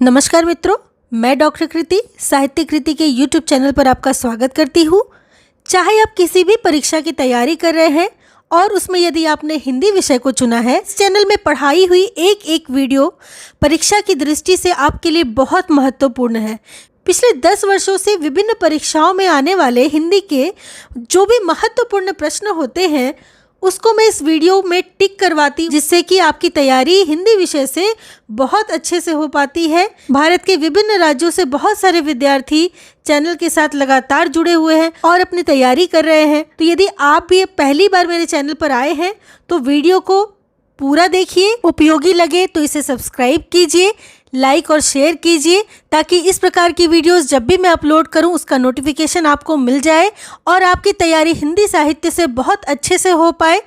नमस्कार मित्रों, मैं डॉक्टर कृति साहित्य कृति के यूट्यूब चैनल पर आपका स्वागत करती हूँ। चाहे आप किसी भी परीक्षा की तैयारी कर रहे हैं और उसमें यदि आपने हिंदी विषय को चुना है, इस चैनल में पढ़ाई हुई एक एक वीडियो परीक्षा की दृष्टि से आपके लिए बहुत महत्वपूर्ण है। पिछले 10 वर्षों से विभिन्न परीक्षाओं में आने वाले हिंदी के जो भी महत्वपूर्ण प्रश्न होते हैं उसको मैं इस वीडियो में टिक करवाती हूँ, जिससे कि आपकी तैयारी हिंदी विषय से बहुत अच्छे से हो पाती है। भारत के विभिन्न राज्यों से बहुत सारे विद्यार्थी चैनल के साथ लगातार जुड़े हुए हैं और अपनी तैयारी कर रहे हैं। तो यदि आप भी पहली बार मेरे चैनल पर आए हैं तो वीडियो को पूरा देखिए, उपयोगी लगे तो इसे सब्सक्राइब कीजिए, लाइक और शेयर कीजिए ताकि इस प्रकार की वीडियोस जब भी मैं अपलोड करूं उसका नोटिफिकेशन आपको मिल जाए और आपकी तैयारी हिंदी साहित्य से बहुत अच्छे से हो पाए।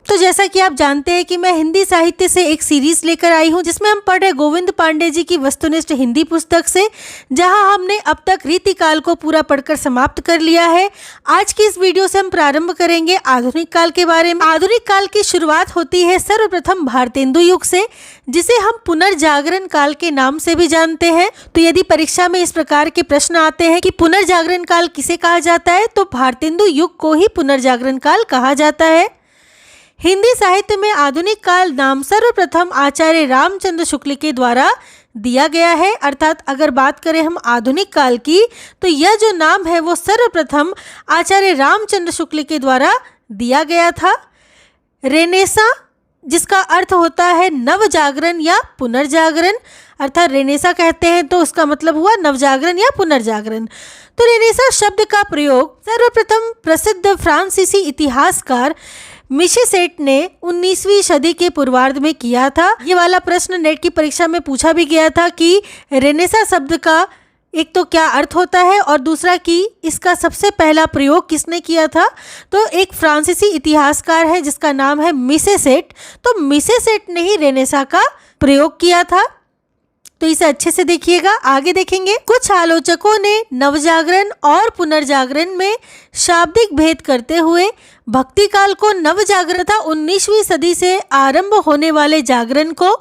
तो जैसा कि आप जानते हैं कि मैं हिंदी साहित्य से एक सीरीज लेकर आई हूं जिसमें हम पढ़ रहे गोविंद पांडे जी की वस्तुनिष्ठ हिंदी पुस्तक से, जहां हमने अब तक रीतिकाल को पूरा पढ़कर समाप्त कर लिया है। आज की इस वीडियो से हम प्रारंभ करेंगे आधुनिक काल के बारे में। आधुनिक काल की शुरुआत होती है सर्वप्रथम भारतेंदु युग से, जिसे हम पुनर्जागरण काल के नाम से भी जानते हैं। तो यदि परीक्षा में इस प्रकार के प्रश्न आते हैं कि पुनर्जागरण काल किसे कहा जाता है, तो भारतेंदु युग को ही पुनर्जागरण काल कहा जाता है। हिंदी साहित्य में आधुनिक काल नाम सर्वप्रथम आचार्य रामचंद्र शुक्ल के द्वारा दिया गया है। अर्थात अगर बात करें हम आधुनिक काल की, तो यह जो नाम है वो सर्वप्रथम आचार्य रामचंद्र शुक्ल के द्वारा दिया गया था। रेनेसा, जिसका अर्थ होता है नवजागरण या पुनर्जागरण, अर्थात रेनेसा कहते हैं तो उसका मतलब हुआ नवजागरण या पुनर्जागरण। तो रेनेसा शब्द का प्रयोग सर्वप्रथम प्रसिद्ध फ्रांसीसी इतिहासकार मिशेसेट ने 19वीं सदी के पूर्वार्ध में किया था। ये वाला प्रश्न नेट की परीक्षा में पूछा भी गया था कि रेनेसा शब्द का एक तो क्या अर्थ होता है और दूसरा कि इसका सबसे पहला प्रयोग किसने किया था। तो एक फ्रांसीसी इतिहासकार है जिसका नाम है मिशेसेट, तो मिशेसेट ने ही रेनेसा का प्रयोग किया था। तो इसे अच्छे से देखिएगा। आगे देखेंगे, कुछ आलोचकों ने नवजागरण और पुनर्जागरण में शाब्दिक भेद करते हुए भक्ति काल को नवजागरण तथा 19वीं सदी से आरंभ होने वाले जागरण को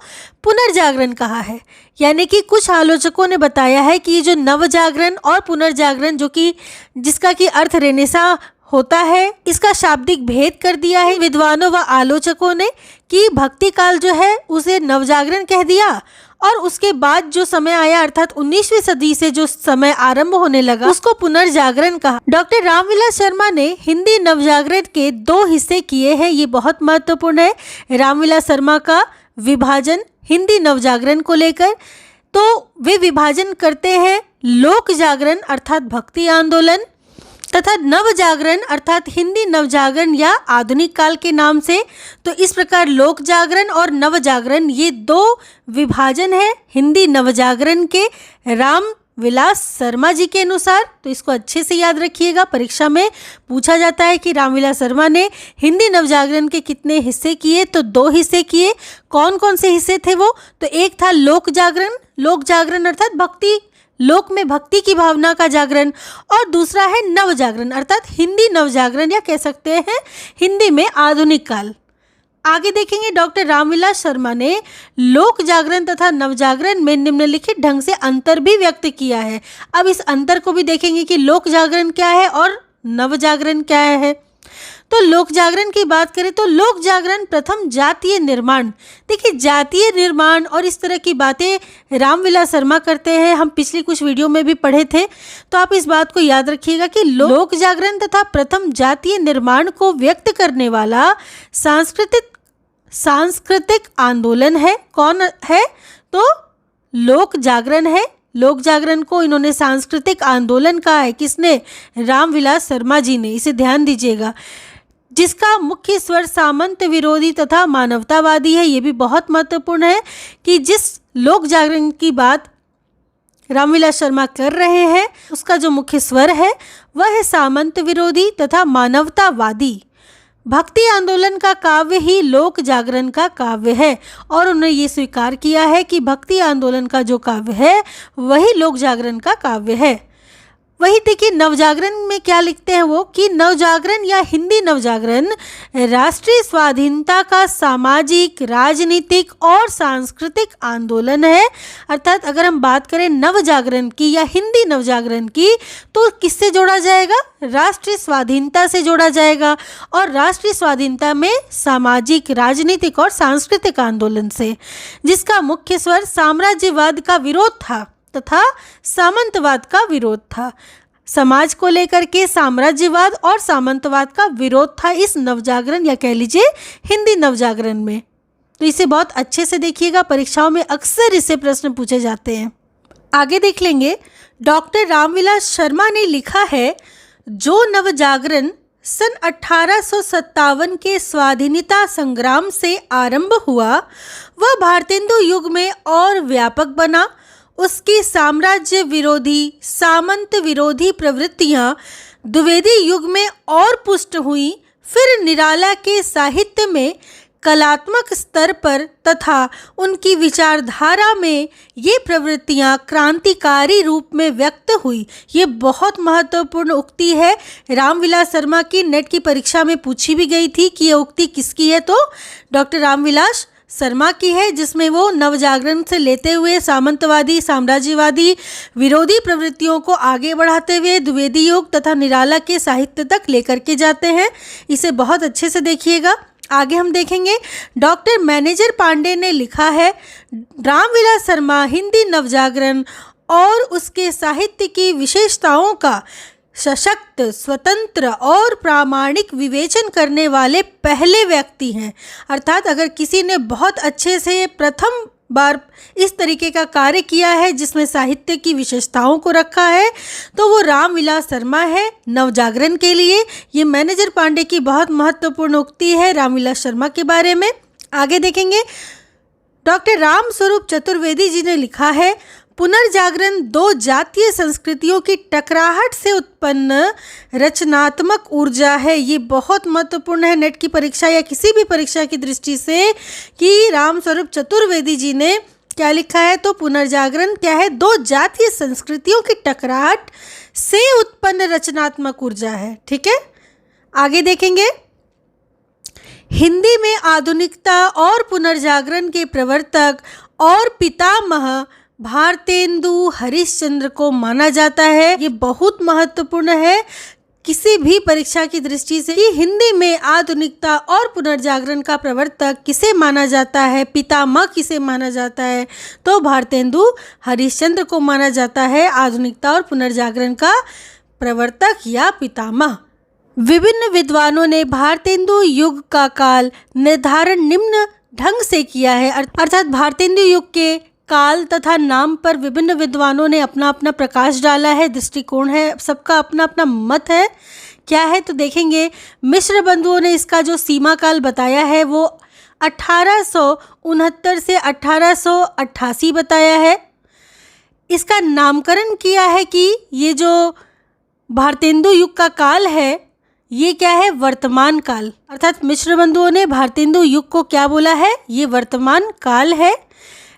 पुनर्जागरण कहा है। यानी कि कुछ आलोचकों ने बताया है कि ये जो नवजागरण और पुनर्जागरण जो कि जिसका कि अर्थ रेनेसा होता है, इसका शाब्दिक भेद कर दिया है विद्वानों व आलोचकों ने कि भक्ति काल जो है उसे नवजागरण कह दिया और उसके बाद जो समय आया अर्थात 19वीं सदी से जो समय आरंभ होने लगा उसको पुनर्जागरण कहा। डॉक्टर रामविलास शर्मा ने हिंदी नवजागरण के 2 हिस्से किए हैं, ये बहुत महत्वपूर्ण है। रामविलास शर्मा का विभाजन हिंदी नवजागरण को लेकर, तो वे विभाजन करते हैं लोक जागरण अर्थात भक्ति आंदोलन तथा नवजागरण अर्थात हिंदी नवजागरण या आधुनिक काल के नाम से। तो इस प्रकार लोक जागरण और नवजागरण ये 2 विभाजन है हिंदी नवजागरण के रामविलास शर्मा जी के अनुसार। तो इसको अच्छे से याद रखिएगा, परीक्षा में पूछा जाता है कि रामविलास शर्मा ने हिंदी नवजागरण के कितने हिस्से किए, तो 2 हिस्से किए। कौन कौन से हिस्से थे वो, तो एक था लोक जागरण अर्थात भक्ति, लोक में भक्ति की भावना का जागरण, और दूसरा है नवजागरण अर्थात हिंदी नवजागरण या कह सकते हैं हिंदी में आधुनिक काल। आगे देखेंगे, डॉक्टर रामविलास शर्मा ने लोक जागरण तथा नवजागरण में निम्नलिखित ढंग से अंतर भी व्यक्त किया है। अब इस अंतर को भी देखेंगे कि लोक जागरण क्या है और नवजागरण क्या है। तो लोक जागरण की बात करें तो लोक जागरण प्रथम जातीय निर्माण, देखिए जातीय निर्माण और इस तरह की बातें रामविलास शर्मा करते हैं, हम पिछली कुछ वीडियो में भी पढ़े थे। तो आप इस बात को याद रखिएगा कि लोक जागरण तथा प्रथम जातीय निर्माण को व्यक्त करने वाला सांस्कृतिक आंदोलन है। कौन है, तो लोक जागरण है। लोक जागरण को इन्होंने सांस्कृतिक आंदोलन कहा है, किसने, रामविलास शर्मा जी ने। इसे ध्यान दीजिएगा, जिसका मुख्य स्वर सामंत विरोधी तथा मानवतावादी है। ये भी बहुत महत्वपूर्ण है कि जिस लोक जागरण की बात रामविलास शर्मा कर रहे हैं उसका जो मुख्य स्वर है वह है सामंत विरोधी तथा मानवतावादी। भक्ति आंदोलन का काव्य ही लोक जागरण का काव्य है और उन्होंने ये स्वीकार किया है कि भक्ति आंदोलन का जो काव्य है वही लोक जागरण का काव्य है। वही देखिए नवजागरण में क्या लिखते हैं वो कि नवजागरण या हिंदी नवजागरण राष्ट्रीय स्वाधीनता का सामाजिक, राजनीतिक और सांस्कृतिक आंदोलन है। अर्थात अगर हम बात करें नवजागरण की या हिंदी नवजागरण की तो किससे जोड़ा जाएगा? राष्ट्रीय स्वाधीनता से जोड़ा जाएगा, और राष्ट्रीय स्वाधीनता में सामाजिक, राजनीतिक और सांस्कृतिक आंदोलन से, जिसका मुख्य स्वर साम्राज्यवाद का विरोध था तथा सामंतवाद का विरोध था। समाज को लेकर के साम्राज्यवाद और सामंतवाद का विरोध था इस नवजागरण या कह लीजिए हिंदी नवजागरण में। तो इसे बहुत अच्छे से देखिएगा, परीक्षाओं में अक्सर इससे प्रश्न पूछे जाते हैं। आगे देख लेंगे, डॉक्टर रामविलास शर्मा ने लिखा है, जो नवजागरण सन 1857 के स्वाधीनता संग्राम से आरंभ हुआ वह भारतेंदु युग में और व्यापक बना। उसकी साम्राज्य विरोधी, सामंत विरोधी प्रवृत्तियां द्विवेदी युग में और पुष्ट हुई। फिर निराला के साहित्य में कलात्मक स्तर पर तथा उनकी विचारधारा में ये प्रवृत्तियां क्रांतिकारी रूप में व्यक्त हुई। ये बहुत महत्वपूर्ण उक्ति है, रामविलास शर्मा की नेट की परीक्षा में पूछी भी गई थी कि ये उक्ति किसकी है, तो डॉक्टर रामविलास शर्मा की है, जिसमें वो नवजागरण से लेते हुए सामंतवादी, साम्राज्यवादी, विरोधी प्रवृत्तियों को आगे बढ़ाते हुए द्विवेदी युग तथा निराला के साहित्य तक लेकर के जाते हैं। इसे बहुत अच्छे से देखिएगा। आगे हम देखेंगे, डॉक्टर मैनेजर पांडे ने लिखा है, रामविलास शर्मा हिंदी नवजागरण और उसके साहित्य की विशेषताओं का सशक्त, स्वतंत्र और प्रामाणिक विवेचन करने वाले पहले व्यक्ति हैं। अर्थात अगर किसी ने बहुत अच्छे से प्रथम बार इस तरीके का कार्य किया है जिसमें साहित्य की विशेषताओं को रखा है तो वो रामविलास शर्मा है नवजागरण के लिए। ये मैनेजर पांडे की बहुत महत्वपूर्ण उक्ति है रामविलास शर्मा के बारे में। आगे देखेंगे, डॉक्टर राम स्वरूप चतुर्वेदी जी ने लिखा है, पुनर्जागरण दो जातीय संस्कृतियों की टकराहट से उत्पन्न रचनात्मक ऊर्जा है। ये बहुत महत्वपूर्ण है नेट की परीक्षा या किसी भी परीक्षा की दृष्टि से कि राम स्वरूप चतुर्वेदी जी ने क्या लिखा है। तो पुनर्जागरण क्या है? दो जातीय संस्कृतियों की टकराहट से उत्पन्न रचनात्मक ऊर्जा है। ठीक है, आगे देखेंगे, हिंदी में आधुनिकता और पुनर्जागरण के प्रवर्तक और पितामह भारतेंदु हरिश्चंद्र को माना जाता है। ये बहुत महत्वपूर्ण है किसी भी परीक्षा की दृष्टि से कि हिंदी में आधुनिकता और पुनर्जागरण का प्रवर्तक किसे माना जाता है, पितामह किसे माना जाता है, तो भारतेंदु हरिश्चंद्र को माना जाता है आधुनिकता और पुनर्जागरण का प्रवर्तक या पितामह। विभिन्न विद्वानों ने भारतेंदु युग का काल निर्धारण निम्न ढंग से किया है। अर्थात भारतेंदु युग के काल तथा नाम पर विभिन्न विद्वानों ने अपना अपना प्रकाश डाला है, दृष्टिकोण है, सबका अपना अपना मत है। क्या है तो देखेंगे, मिश्र बंधुओं ने इसका जो सीमा काल बताया है वो 1869 से 1888 बताया है। इसका नामकरण किया है कि ये जो भारतेंदु युग का काल है ये क्या है? वर्तमान काल। अर्थात मिश्र बंधुओं ने भारतेंदु युग को क्या बोला है? ये वर्तमान काल है।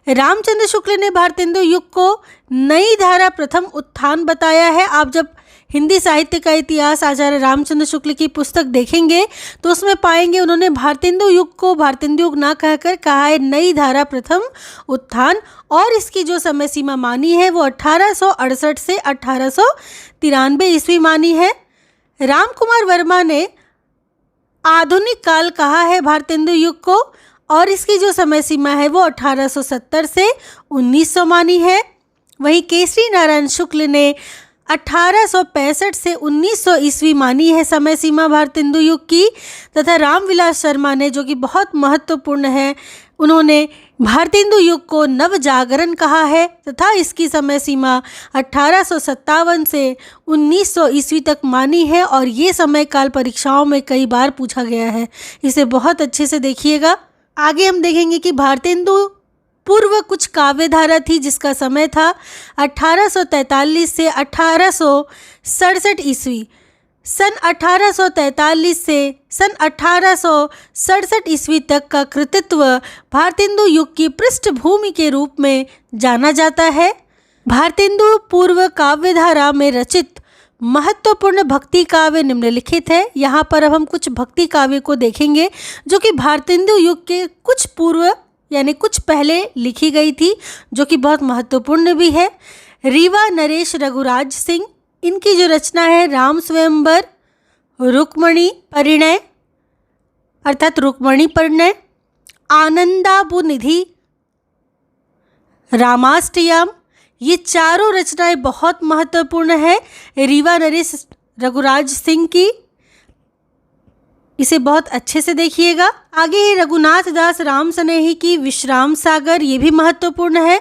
रामचंद्र शुक्ल ने भारतेंदु युग को नई धारा प्रथम उत्थान बताया है। आप जब हिंदी साहित्य का इतिहास आचार्य रामचंद्र शुक्ल की पुस्तक देखेंगे तो उसमें पाएंगे उन्होंने भारतेंदु युग को भारतेंदु युग ना कहकर कहा है नई धारा प्रथम उत्थान, और इसकी जो समय सीमा मानी है वो 1868 से 1893 ईस्वी मानी है। राम कुमार वर्मा ने आधुनिक काल कहा है भारतेंदु युग को, और इसकी जो समय सीमा है वो 1870 से 1900 मानी है। वहीं केसरी नारायण शुक्ल ने 1865 से 1900 ईस्वी मानी है समय सीमा भारतेंदु युग की, तथा रामविलास शर्मा ने, जो कि बहुत महत्वपूर्ण है, उन्होंने भारतेंदु युग को नवजागरण कहा है तथा इसकी समय सीमा 1857 से 1900 ईस्वी तक मानी है। और ये समय काल परीक्षाओं में कई बार पूछा गया है, इसे बहुत अच्छे से देखिएगा। आगे हम देखेंगे कि भारतेंदु पूर्व कुछ काव्य धारा थी जिसका समय था 1843 से 1867 ईस्वी। सन 1843 से सन 1867 ईस्वी तक का कृतित्व भारतेंदु युग की पृष्ठभूमि के रूप में जाना जाता है। भारतेंदु पूर्व काव्य धारा में रचित महत्वपूर्ण भक्ति काव्य निम्नलिखित है। यहाँ पर अब हम कुछ भक्ति काव्य को देखेंगे जो कि भारतेंदु युग के कुछ पूर्व यानी कुछ पहले लिखी गई थी, जो कि बहुत महत्वपूर्ण भी है। रीवा नरेश रघुराज सिंह, इनकी जो रचना है राम स्वयंवर, रुक्मणी परिणय अर्थात रुक्मणी परिणय, आनंदाबुनिधि, रामाष्टयाम, ये चारों रचनाएं बहुत महत्वपूर्ण है रीवा नरेश रघुराज सिंह की। इसे बहुत अच्छे से देखिएगा। आगे है रघुनाथ दास राम स्नेही की विश्राम सागर, ये भी महत्वपूर्ण है।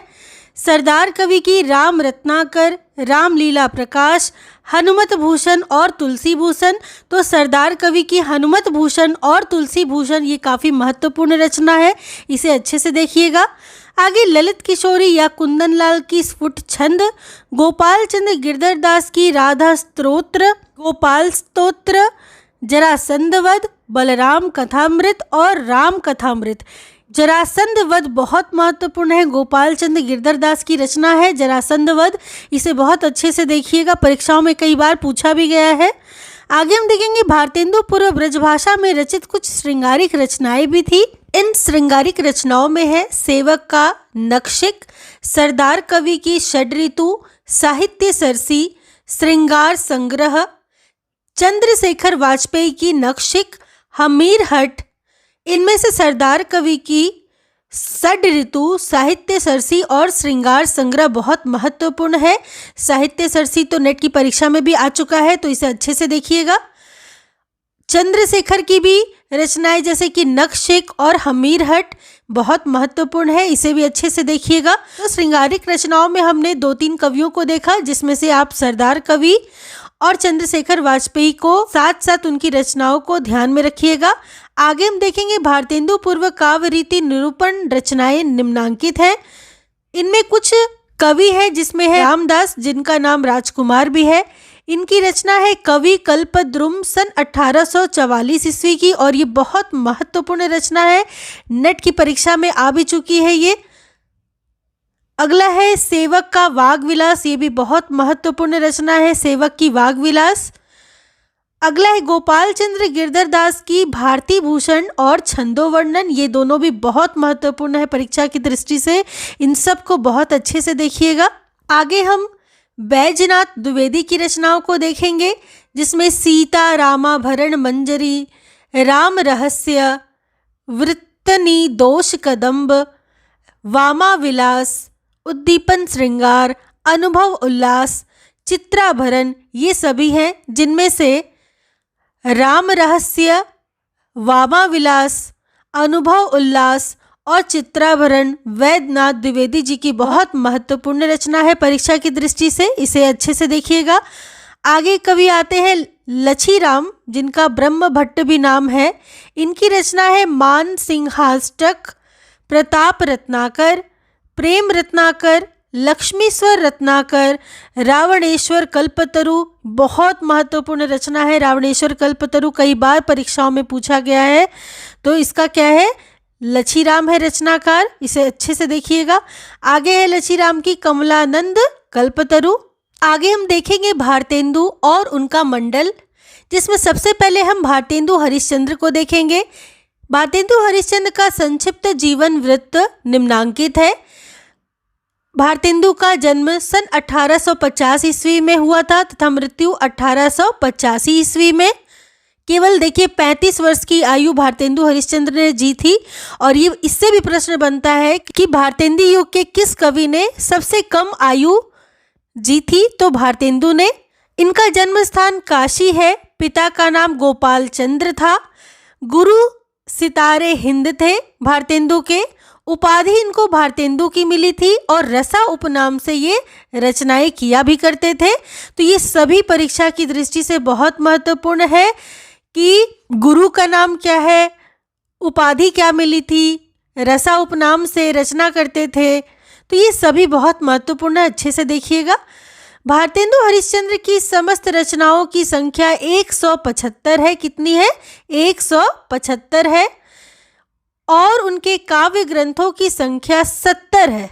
सरदार कवि की राम रत्नाकर, रामलीला प्रकाश, हनुमत भूषण और तुलसी भूषण। तो सरदार कवि की हनुमत भूषण और तुलसी भूषण ये काफ़ी महत्वपूर्ण रचना है, इसे अच्छे से देखिएगा। आगे ललित किशोरी या कुंदन लाल की स्फुट छंद, गोपाल चंद्र गिरधर दास की राधा स्तोत्र, गोपाल स्तोत्र, जरासंध वध, बलराम कथामृत और राम कथामृत। जरासंध वध बहुत महत्वपूर्ण है, गोपाल चंद्र गिरधर दास की रचना है जरासंध वध, इसे बहुत अच्छे से देखिएगा, परीक्षाओं में कई बार पूछा भी गया है। आगे हम देखेंगे भारतेंदु पूर्व ब्रजभाषा में रचित कुछ श्रृंगारिक रचनाएं भी थी। इन श्रृंगारिक रचनाओं में है सेवक का नखशिख, सरदार कवि की षड ऋतु, साहित्य सरसी, श्रृंगार संग्रह, चंद्रशेखर वाजपेयी की नखशिख, हमीर हट। इनमें से सरदार कवि की षड ऋतु, साहित्य सरसी और श्रृंगार संग्रह बहुत महत्वपूर्ण है। साहित्य सरसी तो नेट की परीक्षा में भी आ चुका है, तो इसे अच्छे से देखिएगा। चंद्रशेखर की भी रचनाएं जैसे कि नखशिख और हमीर हट बहुत महत्वपूर्ण है, इसे भी अच्छे से देखिएगा। तो श्रृंगारिक रचनाओं में हमने 2-3 कवियों को देखा, जिसमें से आप सरदार कवि और चंद्रशेखर वाजपेयी को साथ साथ उनकी रचनाओं को ध्यान में रखिएगा। आगे हम देखेंगे भारतेंदु पूर्व काव्य रीति निरूपण रचनाएं निम्नांकित हैं। इनमें कुछ कवि है जिसमें है रामदास, जिनका नाम राजकुमार भी है। इनकी रचना है कवि कल्पद्रुम सन 1844 ईस्वी की, और ये बहुत महत्वपूर्ण रचना है, नेट की परीक्षा में आ भी चुकी है ये। अगला है सेवक का वाग विलास, ये भी बहुत महत्वपूर्ण रचना है, सेवक की वाग विलास। अगला है गोपाल चंद्र गिरधर दास की भारती भूषण और छंदो वर्णन, ये दोनों भी बहुत महत्वपूर्ण है परीक्षा की दृष्टि से, इन सब को बहुत अच्छे से देखिएगा। आगे हम बैजनाथ द्विवेदी की रचनाओं को देखेंगे, जिसमें सीता रामाभरण मंजरी, राम रहस्य, वृत्तनी दोष कदम्ब, वामा विलास, उद्दीपन श्रृंगार, अनुभव उल्लास, चित्राभरण, ये सभी हैं, जिनमें से राम रहस्य, वामा विलास, अनुभव उल्लास और चित्राभरण वैद्यनाथ द्विवेदी जी की बहुत महत्वपूर्ण रचना है परीक्षा की दृष्टि से, इसे अच्छे से देखिएगा। आगे कवि आते हैं लछीराम, जिनका ब्रह्म भट्ट भी नाम है। इनकी रचना है मान सिंहाष्टक, प्रताप रत्नाकर, प्रेम रत्नाकर, लक्ष्मीश्वर रत्नाकर, रावणेश्वर कल्पतरु, बहुत महत्वपूर्ण रचना है रावणेश्वर कल्पतरु, कई बार परीक्षाओं में पूछा गया है। तो इसका क्या है, लछीराम है रचनाकार, इसे अच्छे से देखिएगा। आगे है लछीराम की कमलानंद कल्पतरु। आगे हम देखेंगे भारतेंदु और उनका मंडल, जिसमें सबसे पहले हम भारतेंदु हरिश्चंद्र को देखेंगे। भारतेंदु हरिश्चंद्र का संक्षिप्त जीवन वृत्त निम्नांकित है। भारतेंदु का जन्म सन 1850 ईस्वी में हुआ था तथा मृत्यु 1885 ईस्वी में। केवल देखिए 35 वर्ष की आयु भारतेंदु हरिश्चंद्र ने जी थी। और ये इससे भी प्रश्न बनता है कि भारतेंदु युग के किस कवि ने सबसे कम आयु जी थी, तो भारतेंदु ने। इनका जन्म स्थान काशी है, पिता का नाम गोपाल चंद्र था, गुरु सितारे हिंद थे भारतेंदु के, उपाधि इनको भारतेंदु की मिली थी और रसा उपनाम से ये रचनाएं किया भी करते थे। तो ये सभी परीक्षा की दृष्टि से बहुत महत्वपूर्ण है कि गुरु का नाम क्या है, उपाधि क्या मिली थी, रसा उपनाम से रचना करते थे, तो ये सभी बहुत महत्वपूर्ण है, अच्छे से देखिएगा। भारतेंदु हरिश्चंद्र की समस्त रचनाओं की संख्या 175 है। कितनी है, 175 है। और उनके काव्य ग्रंथों की संख्या 70 है।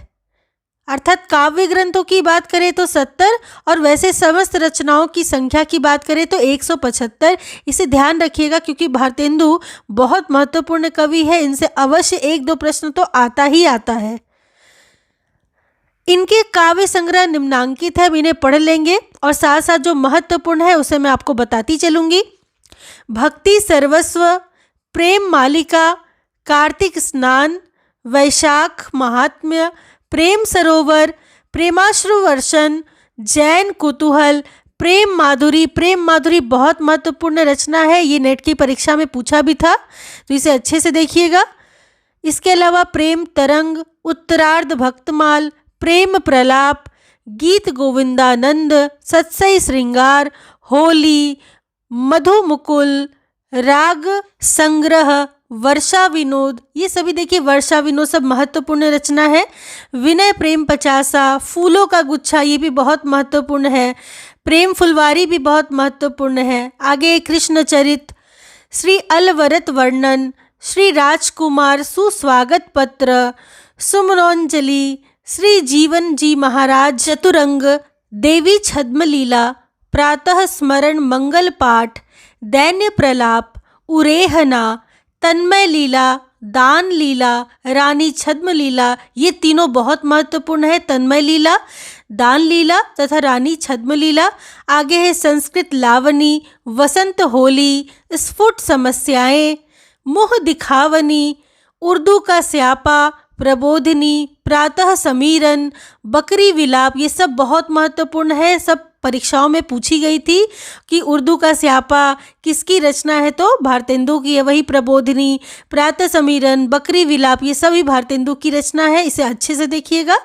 अर्थात काव्य ग्रंथों की बात करें तो 70 और वैसे समस्त रचनाओं की संख्या की बात करें तो 175। इसे ध्यान रखिएगा क्योंकि भारतेंदु बहुत महत्वपूर्ण कवि है, इनसे अवश्य 1-2 प्रश्न तो आता ही आता है। इनके काव्य संग्रह निम्नांकित है, इन्हें पढ़ लेंगे और साथ साथ जो महत्वपूर्ण है उसे मैं आपको बताती चलूंगी। भक्ति सर्वस्व, प्रेम मालिका, कार्तिक स्नान, वैशाख महात्म्य, प्रेम सरोवर, प्रेमाश्रु वर्षन, जैन कुतूहल, प्रेम माधुरी। प्रेम माधुरी बहुत महत्वपूर्ण रचना है, ये नेट की परीक्षा में पूछा भी था, तो इसे अच्छे से देखिएगा। इसके अलावा प्रेम तरंग, उत्तरार्ध भक्तमाल, प्रेम प्रलाप, गीत गोविंदानंद, सत्सई श्रृंगार, होली, मधु मुकुल, राग संग्रह, वर्षा विनोद, ये सभी देखिए वर्षा विनोद सब महत्वपूर्ण रचना है। विनय प्रेम पचासा, फूलों का गुच्छा, ये भी बहुत महत्वपूर्ण है। प्रेम फुलवारी भी बहुत महत्वपूर्ण है। आगे कृष्ण चरित, श्री अलवरत वर्णन, श्री राजकुमार सुस्वागत पत्र, सुमनोंजलि, श्री जीवन जी महाराज चतुरंग, देवी छद्म लीला, प्रातः स्मरण मंगल पाठ, दैन्य प्रलाप, उरेहना, तन्मय लीला, दान लीला, रानी छद्म लीला, ये तीनों बहुत महत्वपूर्ण है। तन्मय लीला, दान लीला तथा रानी छद्म लीला। आगे है संस्कृत लावनी, वसंत होली, स्फुट समस्याएं, मुह दिखावनी, उर्दू का स्यापा, प्रबोधिनी, प्रातः समीरन, बकरी विलाप, ये सब बहुत महत्वपूर्ण है। सब परीक्षाओं में पूछी गई थी कि उर्दू का स्यापा किसकी रचना है, तो भारतेंदु की है। वही प्रबोधिनी, प्रातः समीरन, बकरी विलाप, ये सभी भारतेंदु की रचना है, इसे अच्छे से देखिएगा।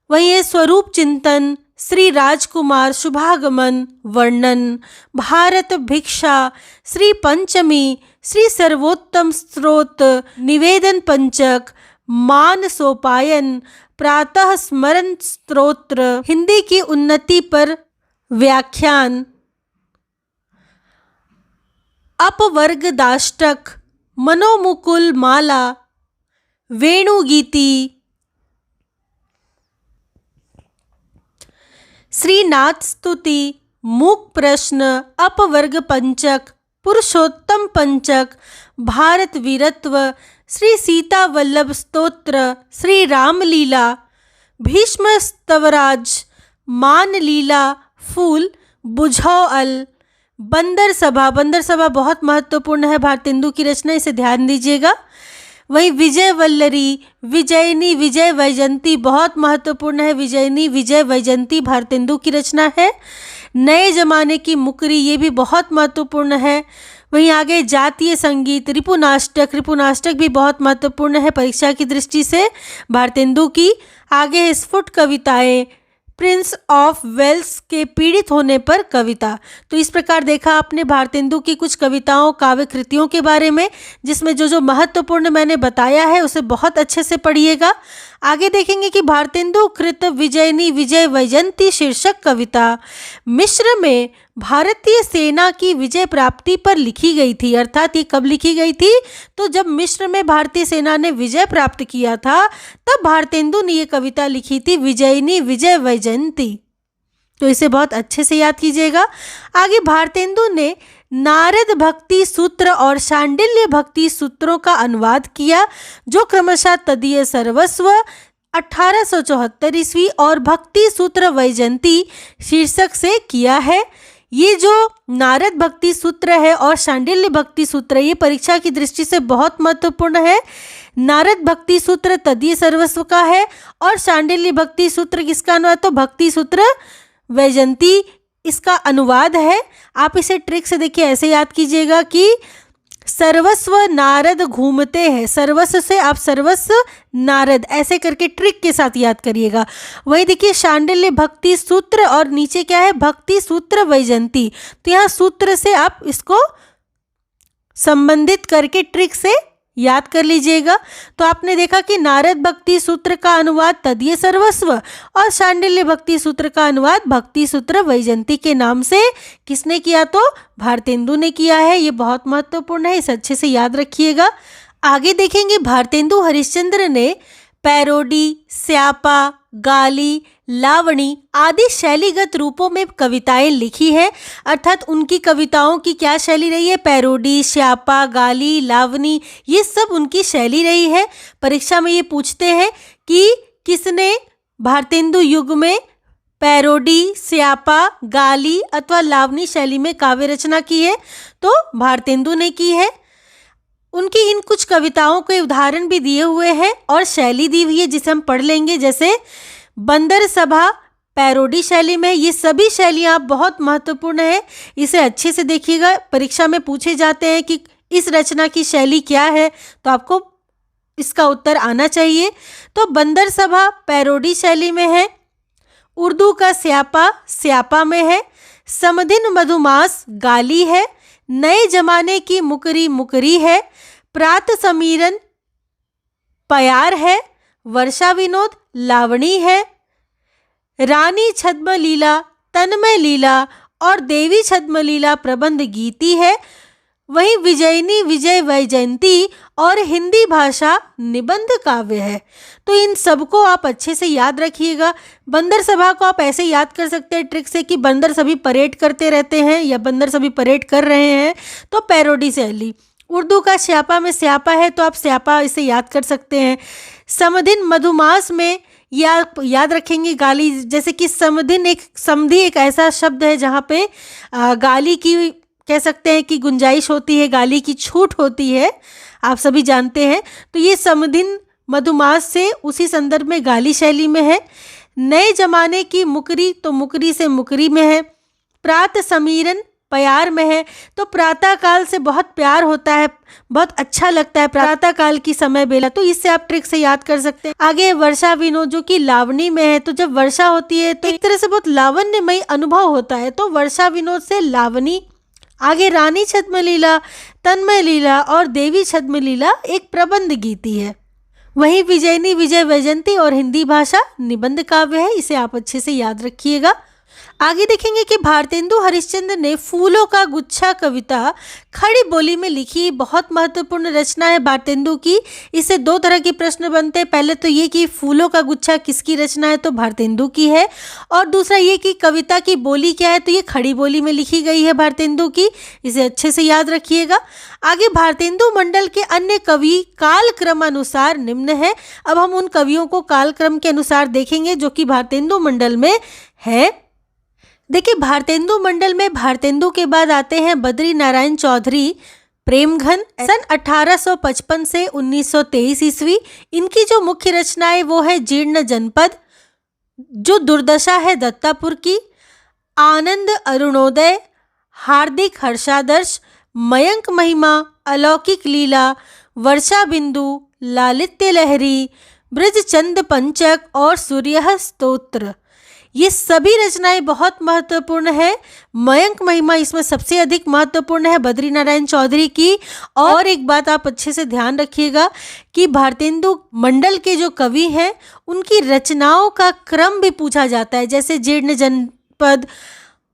वही है स्वरूप चिंतन, श्री राजकुमार शुभागमन वर्णन, भारत भिक्षा, श्री पंचमी, श्री सर्वोत्तम स्त्रोत, निवेदन पंचक, मान सोपायन, प्रातः स्मरण स्तोत्र, हिंदी की उन्नति पर व्याख्यान, अपवर्ग दाष्टक, मनोमुकुल माला, वेणुगीति, श्रीनाथ स्तुति, मूक प्रश्न, अपवर्ग पंचक, पुरुषोत्तम पंचक, भारत वीरत्व, श्री सीता वल्लभ स्तोत्र, श्री रामलीला, भीष्म स्तवराज, मान लीला, फूल, बुझौल, बंदर सभा। बंदर सभा बहुत महत्वपूर्ण है, भारतेंदु की रचना, इसे ध्यान दीजिएगा। वही विजय वल्लरी, विजयनी, विजय वैजंती बहुत महत्वपूर्ण है। विजयनी, विजय वैजंती भारतेंदु की रचना है। नए जमाने की मुकरी, ये भी बहुत महत्वपूर्ण है। वहीं आगे जातीय संगीत, रिपुनाष्टक, रिपुनाष्टक भी बहुत महत्वपूर्ण है परीक्षा की दृष्टि से भारतेंदु की। आगे स्फुट कविताएं, प्रिंस ऑफ वेल्स के पीड़ित होने पर कविता। तो इस प्रकार देखा आपने भारतेंदु की कुछ कविताओं, काव्य कृतियों के बारे में, जिसमें जो जो महत्वपूर्ण मैंने बताया है उसे बहुत अच्छे से पढ़िएगा। आगे देखेंगे कि भारतेंदु कृत विजयनी विजय वैजंती शीर्षक कविता मिस्र में भारतीय सेना की विजय प्राप्ति पर लिखी गई थी। अर्थात ये कब लिखी गई थी, तो जब मिस्र में भारतीय सेना ने विजय प्राप्त किया था तब भारतेंदु ने ये कविता लिखी थी, विजयनी विजय वैजयंती। तो इसे बहुत अच्छे से याद कीजिएगा। आगे भारतेंदु ने नारद भक्ति सूत्र और शांडिल्य भक्ति सूत्रों का अनुवाद किया, जो क्रमशः तदीय सर्वस्व 1874 ईस्वी और भक्ति सूत्र वैजयंती शीर्षक से किया है। ये जो नारद भक्ति सूत्र है और शांडिल्य भक्ति सूत्र, ये परीक्षा की दृष्टि से बहुत महत्वपूर्ण है। नारद भक्ति सूत्र तदीय सर्वस्व का है और शांडिल्य भक्ति सूत्र किसका अनुवाद, तो भक्ति सूत्र वैजयंती इसका अनुवाद है। आप इसे ट्रिक से देखिए, ऐसे याद कीजिएगा कि सर्वस्व नारद घूमते हैं, सर्वस्व से आप सर्वस्व नारद ऐसे करके ट्रिक के साथ याद करिएगा। वही देखिए शांडिल्य भक्ति सूत्र और नीचे क्या है, भक्ति सूत्र वैजयंती। तो यहाँ सूत्र से आप इसको संबंधित करके ट्रिक से याद कर लीजिएगा। तो आपने देखा कि नारद भक्ति सूत्र का अनुवाद तदीय सर्वस्व और शांडिल्य भक्ति सूत्र का अनुवाद भक्ति सूत्र वैजयंती के नाम से किसने किया, तो भारतेंदु ने किया है। ये बहुत महत्वपूर्ण है, इसे अच्छे से याद रखिएगा। आगे देखेंगे भारतेंदु हरिश्चंद्र ने पैरोडी, स्यापा, गाली, लावणी आदि शैलीगत रूपों में कविताएं लिखी है। अर्थात उनकी कविताओं की क्या शैली रही है? पैरोडी, श्यापा, गाली, लावणी, ये सब उनकी शैली रही है। परीक्षा में ये पूछते हैं कि किसने भारतेंदु युग में पैरोडी, स्यापा, गाली अथवा लावणी शैली में काव्य रचना की है? तो भारतेंदु ने की है। उनकी इन कुछ कविताओं के उदाहरण भी दिए हुए हैं और शैली दी हुई है जिसे हम पढ़ लेंगे। जैसे बंदर सभा पैरोडी शैली में। ये सभी शैलियाँ बहुत महत्वपूर्ण है, इसे अच्छे से देखिएगा। परीक्षा में पूछे जाते हैं कि इस रचना की शैली क्या है, तो आपको इसका उत्तर आना चाहिए। तो बंदर सभा पैरोडी शैली में है। उर्दू का स्यापा स्यापा में है। समधिन मधुमास गाली है। नए जमाने की मुकरी मुकरी है। प्रात समीरन प्यार है। वर्षा विनोद लावणी है। रानी छद्म लीला तन्मय लीला और देवी छद्म लीला प्रबंध गीति है। वहीं विजयनी विजय वैजयंती और हिंदी भाषा निबंध काव्य है। तो इन सबको आप अच्छे से याद रखिएगा। बंदर सभा को आप ऐसे याद कर सकते हैं ट्रिक से कि बंदर सभी परेड करते रहते हैं या बंदर सभी परेड कर रहे हैं, तो पैरोडी शैली। उर्दू का स्यापा में स्यापा है, तो आप स्यापा इसे याद कर सकते हैं। समधिन मधुमास में या याद रखेंगे गाली, जैसे कि समधिन समधि एक ऐसा शब्द है जहाँ पे गाली की कह सकते हैं कि गुंजाइश होती है, गाली की छूट होती है, आप सभी जानते हैं। तो ये समधिन मधुमास से उसी संदर्भ में गाली शैली में है। नए जमाने की मुकरी, तो मुकरी से मुकरी में है। प्रात समीरन प्यार में है, तो प्रातः काल से बहुत प्यार होता है, बहुत अच्छा लगता है प्रातः काल की समय बेला, तो इससे आप ट्रिक से याद कर सकते हैं। आगे वर्षा विनोद जो कि लावणी में है, तो जब वर्षा होती है तो एक तरह से बहुत लावण्यमयी अनुभव होता है, तो वर्षा विनोद से लावणी। आगे रानी छद्म लीला तन्मय लीला और देवी छद्म लीला एक प्रबंध गीति है। वहीं विजयनी विजय वैजयंती और हिंदी भाषा निबंध काव्य है, इसे आप अच्छे से याद रखिएगा। आगे देखेंगे कि भारतेंदु हरिश्चंद्र ने फूलों का गुच्छा कविता खड़ी बोली में लिखी। बहुत महत्वपूर्ण रचना है भारतेंदु की। इससे दो तरह के प्रश्न बनते हैं। पहले तो ये कि फूलों का गुच्छा किसकी रचना है, तो भारतेंदु की है। और दूसरा ये कि कविता की बोली क्या है, तो ये खड़ी बोली में लिखी गई है भारतेंदु की। इसे अच्छे से याद रखिएगा। आगे भारतेंदु मंडल के अन्य कवि काल क्रम अनुसार निम्न है। अब हम उन कवियों को काल क्रम के अनुसार देखेंगे जो कि भारतेंदु मंडल में है। देखिए, भारतेंदु मंडल में भारतेंदु के बाद आते हैं बद्री नारायण चौधरी प्रेमघन सन 1855 से 1923 ईस्वी। इनकी जो मुख्य रचना है वो है जीर्ण जनपद, जो दुर्दशा है दत्तापुर की, आनंद अरुणोदय, हार्दिक हर्षादर्श, मयंक महिमा, अलौकिक लीला, वर्षा बिंदु, लालित्य लहरी, ब्रजचंद पंचक और सूर्य स्तोत्र। ये सभी रचनाएं बहुत महत्वपूर्ण है। मयंक महिमा इसमें सबसे अधिक महत्वपूर्ण है बद्री नारायण चौधरी की। और एक बात आप अच्छे से ध्यान रखिएगा कि भारतेंदु मंडल के जो कवि हैं उनकी रचनाओं का क्रम भी पूछा जाता है। जैसे जीर्ण जनपद,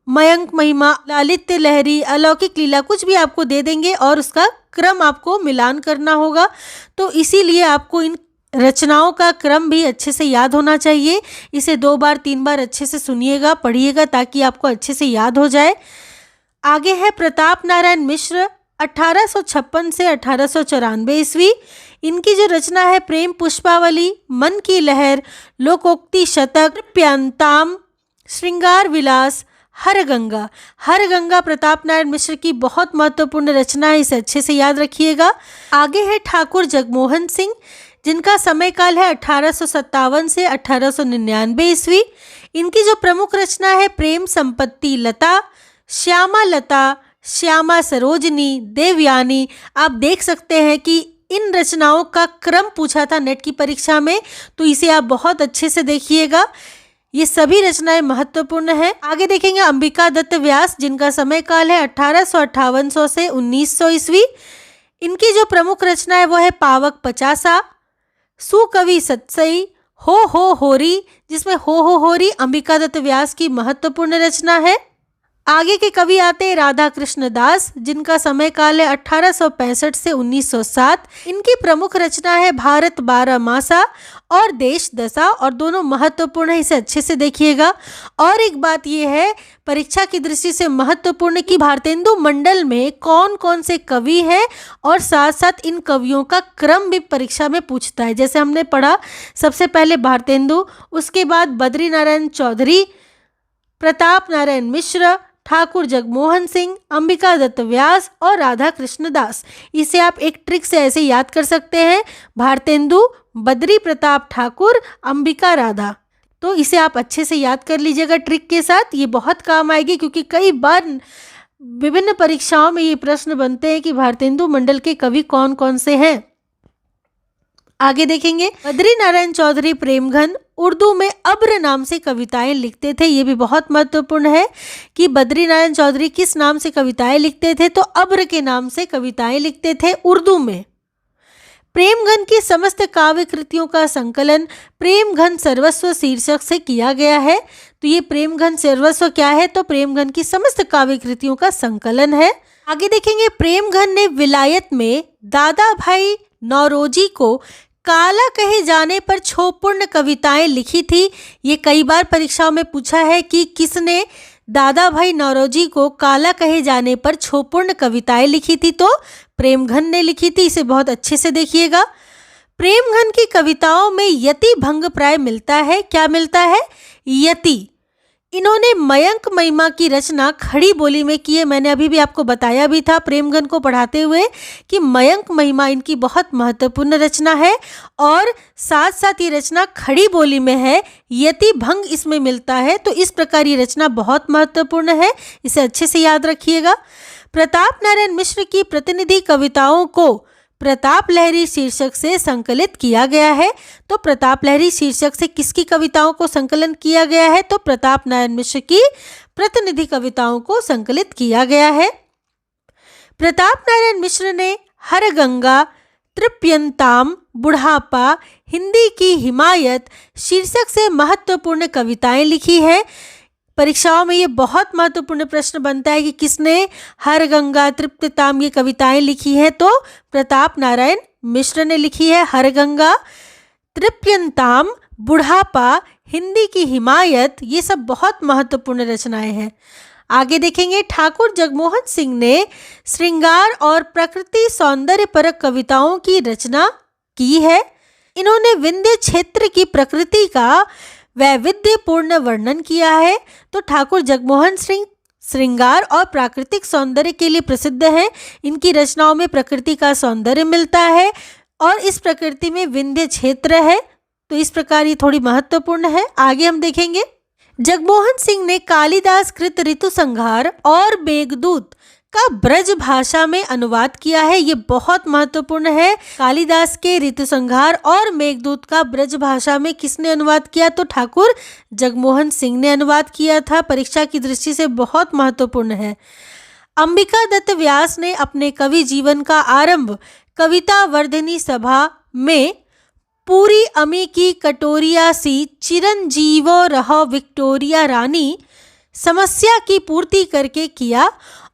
मयंक महिमा, लालित्य लहरी, अलौकिक लीला, कुछ भी आपको दे देंगे और उसका क्रम आपको मिलान करना होगा। तो इसीलिए आपको इन रचनाओं का क्रम भी अच्छे से याद होना चाहिए। इसे 2 बार 3 बार अच्छे से सुनिएगा, पढ़िएगा, ताकि आपको अच्छे से याद हो जाए। आगे है प्रताप नारायण मिश्र 1856 से 1894 ईस्वी। इनकी जो रचना है प्रेम पुष्पावली, मन की लहर, लोकोक्ति शतक, प्यांताम, श्रृंगार विलास, हर गंगा। हर गंगा प्रताप नारायण मिश्र की बहुत महत्वपूर्ण रचना है, इसे अच्छे से याद रखिएगा। आगे है ठाकुर जगमोहन सिंह, जिनका समय काल है 1857 से 1899 ईस्वी। इनकी जो प्रमुख रचना है प्रेम संपत्ति लता, श्यामा लता, श्यामा सरोजनी, देवयानी। आप देख सकते हैं कि इन रचनाओं का क्रम पूछा था नेट की परीक्षा में, तो इसे आप बहुत अच्छे से देखिएगा। ये सभी रचनाएं महत्वपूर्ण है। आगे देखेंगे अंबिका दत्त व्यास, जिनका समय काल है 1858 से 1900 ईस्वी। इनकी जो प्रमुख रचना है वो है पावक पचासा, सुकवि सत्सई, हो होरी, जिसमें हो होरी अंबिका दत्त व्यास की महत्वपूर्ण रचना है। आगे के कवि आते हैं राधा कृष्ण दास, जिनका समय काल है 1865 से 1907। इनकी प्रमुख रचना है भारत 12 मासा और देश दशा, और दोनों महत्वपूर्ण है, इसे अच्छे से देखिएगा। और एक बात यह है परीक्षा की दृष्टि से महत्वपूर्ण कि भारतेंदु मंडल में कौन कौन से कवि हैं, और साथ साथ इन कवियों का क्रम भी परीक्षा में पूछता है। जैसे हमने पढ़ा, सबसे पहले भारतेंदु, उसके बाद बद्री नारायण चौधरी, प्रताप नारायण मिश्र, ठाकुर जगमोहन सिंह, अंबिका दत्त व्यास और राधा कृष्ण दास। इसे आप एक ट्रिक से ऐसे याद कर सकते हैं, भारतेंदु, बद्री प्रताप ठाकुर, अंबिका, राधा। तो इसे आप अच्छे से याद कर लीजिएगा ट्रिक के साथ, ये बहुत काम आएगी, क्योंकि कई बार विभिन्न परीक्षाओं में ये प्रश्न बनते हैं कि भारतेंदु मंडल के कवि कौन कौन से हैं। आगे देखेंगे, बद्री नारायण चौधरी प्रेमघन उर्दू में अब्र नाम से कविताएं लिखते थे। ये भी बहुत महत्वपूर्ण है कि बद्री नारायण चौधरी किस नाम से कविताएं लिखते थे, तो अब्र के नाम से कविताएं लिखते थे उर्दू में। प्रेमघन की समस्त काव्य कृतियों का संकलन प्रेमघन सर्वस्व शीर्षक से किया गया है। तो ये प्रेमघन सर्वस्व क्या है, तो प्रेमघन की समस्त काव्य कृतियों का संकलन है। आगे देखेंगे, प्रेमघन ने विलायत में दादा भाई नौरोजी को काला कहे जाने पर क्षोभपूर्ण कविताएं लिखी थी। ये कई बार परीक्षाओं में पूछा है कि किसने दादा भाई नौरोजी को काला कहे जाने पर क्षोभपूर्ण कविताएं लिखी थी, तो प्रेमघन ने लिखी थी। इसे बहुत अच्छे से देखिएगा। प्रेमघन की कविताओं में यति भंग प्राय मिलता है। क्या मिलता है? यति। इन्होंने मयंक महिमा की रचना खड़ी बोली में की है। मैंने अभी भी आपको बताया भी था प्रेमघन को पढ़ाते हुए कि मयंक महिमा इनकी बहुत महत्वपूर्ण रचना है, और साथ साथ ये रचना खड़ी बोली में है, यति भंग इसमें मिलता है। तो इस प्रकार ये रचना बहुत महत्वपूर्ण है, इसे अच्छे से याद रखिएगा। प्रताप नारायण मिश्र की प्रतिनिधि कविताओं को प्रताप लहरी शीर्षक से संकलित किया गया है। तो प्रताप लहरी शीर्षक से किसकी कविताओं को संकलन किया गया है, तो प्रताप नारायण मिश्र की प्रतिनिधि कविताओं को संकलित किया गया है। प्रताप नारायण मिश्र ने हर गंगा, तृप्यंताम, बुढ़ापा, हिंदी की हिमायत शीर्षक से महत्वपूर्ण कविताएं लिखी है। परीक्षाओं में ये बहुत महत्वपूर्ण प्रश्न बनता है कि किसने हर गंगा, तृप्यताम ये कविताएं लिखी है, तो प्रताप नारायण मिश्र ने लिखी है हर गंगा, तृप्यंताम, बुढ़ापा, हिंदी की हिमायत, ये सब बहुत महत्वपूर्ण रचनाएं हैं। आगे देखेंगे, ठाकुर जगमोहन सिंह ने श्रृंगार और प्रकृति सौंदर्य परक कविताओं की रचना की है। इन्होंने विंध्य क्षेत्र की प्रकृति का वैविध्यपूर्ण वर्णन किया है। तो ठाकुर जगमोहन सिंह श्रृंगार और प्राकृतिक सौंदर्य के लिए प्रसिद्ध हैं। इनकी रचनाओं में प्रकृति का सौंदर्य मिलता है, और इस प्रकृति में विंध्य क्षेत्र है। तो इस प्रकार ये थोड़ी महत्वपूर्ण है। आगे हम देखेंगे, जगमोहन सिंह ने कालिदास कृत ऋतु संहार और मेघदूत का ब्रज भाषा में अनुवाद किया है। ये बहुत महत्वपूर्ण है। कालिदास के ऋतु संहार और मेघदूत का ब्रज भाषा में किसने अनुवाद किया, तो ठाकुर जगमोहन सिंह ने अनुवाद किया था। परीक्षा की दृष्टि से बहुत महत्वपूर्ण है। अंबिका दत्त व्यास ने अपने कवि जीवन का आरंभ कविता वर्धिनी सभा में पूरी अमी की कटोरिया सी चिरंजीवो रहो विक्टोरिया रानी समस्या की पूर्ति करके किया,